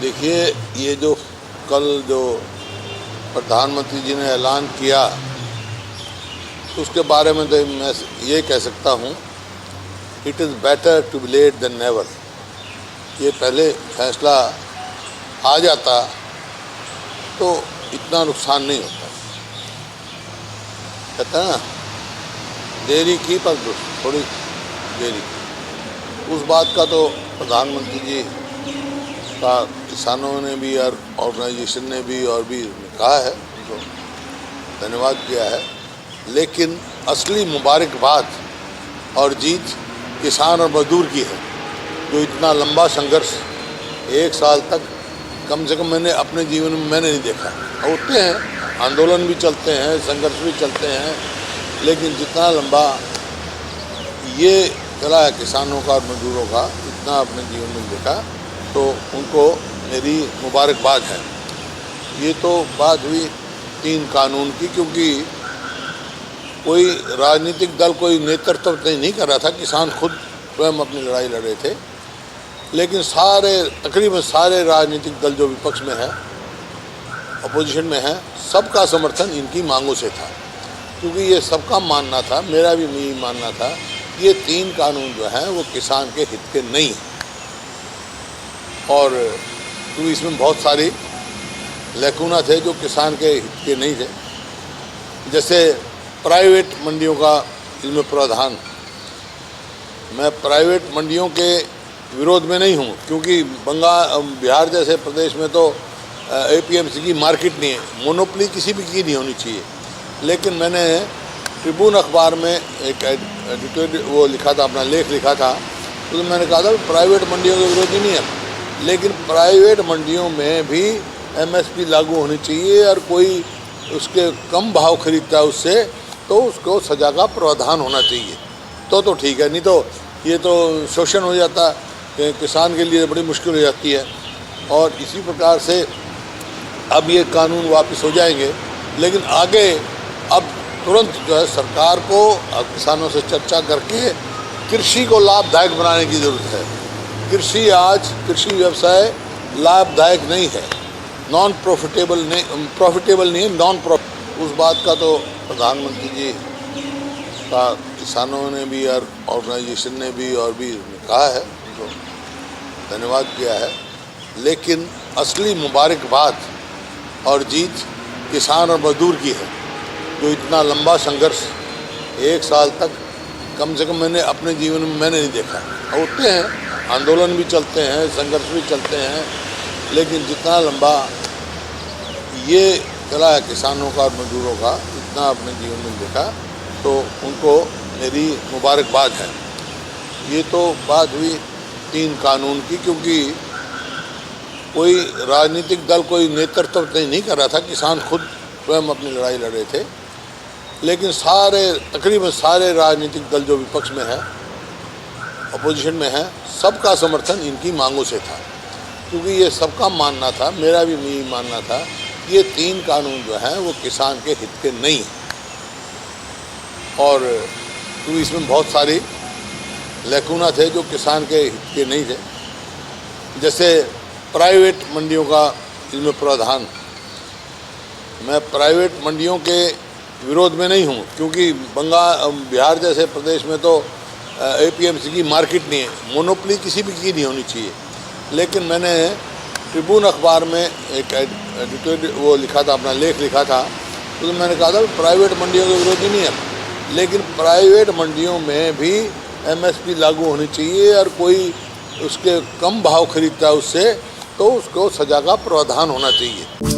देखिए, ये जो कल जो प्रधानमंत्री जी ने ऐलान किया उसके बारे में तो मैं ये कह सकता हूँ, it is better to be late than never. ये पहले फैसला आ जाता तो इतना नुकसान नहीं होता। कहता है ना, देरी की पर थोड़ी देरी की। उस बात का तो प्रधानमंत्री जी का किसानों ने भी और ऑर्गेनाइजेशन ने भी और भी कहा है, उनको धन्यवाद किया है। लेकिन असली मुबारकबाद और जीत किसान और मजदूर की है, जो इतना लंबा संघर्ष 1 साल तक कम से कम मैंने अपने जीवन में मैंने नहीं देखा। होते हैं, आंदोलन भी चलते हैं, संघर्ष भी चलते हैं, लेकिन जितना लंबा ये चला है किसानों का और मजदूरों का, इतना अपने जीवन में देखा, तो उनको मेरी मुबारकबाद है। ये तो बात हुई 3 कानून की, क्योंकि कोई राजनीतिक दल कोई नेतृत्व नहीं कर रहा था, किसान खुद स्वयं अपनी लड़ाई लड़ रहे थे। लेकिन तकरीबन सारे राजनीतिक दल जो विपक्ष में है, अपोजिशन में है, सबका समर्थन इनकी मांगों से था। क्योंकि ये सबका मानना था, मेरा भी यही मानना था, ये 3 कानून जो हैं वो किसान के हित के नहीं हैं। और क्योंकि इसमें बहुत सारी लैकुना थे जो किसान के हित के नहीं थे। जैसे प्राइवेट मंडियों का इसमें प्रावधान, मैं प्राइवेट मंडियों के विरोध में नहीं हूँ, क्योंकि बिहार जैसे प्रदेश में तो APMC की मार्केट नहीं है, मोनोपोली किसी भी की नहीं होनी चाहिए। लेकिन मैंने ट्रिब्यून अखबार में एक एडिटोरियल वो लिखा था, अपना लेख लिखा था, तो मैंने कहा था प्राइवेट मंडियों के विरोधी नहीं है, लेकिन प्राइवेट मंडियों में भी MSP लागू होनी चाहिए, और कोई उसके कम भाव खरीदता है उससे तो उसको सजा का प्रावधान होना चाहिए, तो ठीक है। नहीं तो ये तो शोषण हो जाता है, किसान के लिए बड़ी मुश्किल हो जाती है। और इसी प्रकार से अब ये कानून वापस हो जाएंगे, लेकिन आगे अब तुरंत जो है सरकार को किसानों से चर्चा करके कृषि को लाभदायक बनाने की ज़रूरत है। कृषि व्यवसाय लाभदायक नहीं है, प्रॉफिटेबल नहीं है, नॉन प्रॉफिट। उस बात का तो प्रधानमंत्री जी का किसानों ने भी और ऑर्गेनाइजेशन ने भी और भी कहा है, उनको धन्यवाद किया है। लेकिन असली मुबारकबाद और जीत किसान और मजदूर की है, जो इतना लंबा संघर्ष 1 साल तक कम से कम मैंने अपने जीवन में मैंने नहीं देखा। होते हैं, आंदोलन भी चलते हैं, संघर्ष भी चलते हैं, लेकिन जितना लंबा ये चला है किसानों का और मजदूरों का, इतना अपने जीवन में देखा, तो उनको मेरी मुबारकबाद है। ये तो बात हुई 3 कानून की, क्योंकि कोई राजनीतिक दल कोई नेतृत्व नहीं कर रहा था, किसान खुद स्वयं अपनी लड़ाई लड़ रहे थे। लेकिन तकरीबन सारे राजनीतिक दल जो विपक्ष में है, अपोजिशन में है, सबका समर्थन इनकी मांगों से था। क्योंकि ये सबका मानना था, मेरा भी यही मानना था, ये 3 कानून जो हैं वो किसान के हित के नहीं हैं। और क्योंकि इसमें बहुत सारी लैकुना थे जो किसान के हित के नहीं थे। जैसे प्राइवेट मंडियों का इसमें प्रावधान, मैं प्राइवेट मंडियों के विरोध में नहीं हूँ, क्योंकि बिहार जैसे प्रदेश में तो APMC की मार्केट नहीं है, मोनोपोली किसी भी की नहीं होनी चाहिए। लेकिन मैंने ट्रिब्यून अखबार में एक एडिटोरियल वो लिखा था, अपना लेख लिखा था, तो मैंने कहा था प्राइवेट मंडियों के विरोधी नहीं है, लेकिन प्राइवेट मंडियों में भी MSP लागू होनी चाहिए, और कोई उसके कम भाव खरीदता है उससे तो उसको सजा का प्रावधान होना चाहिए।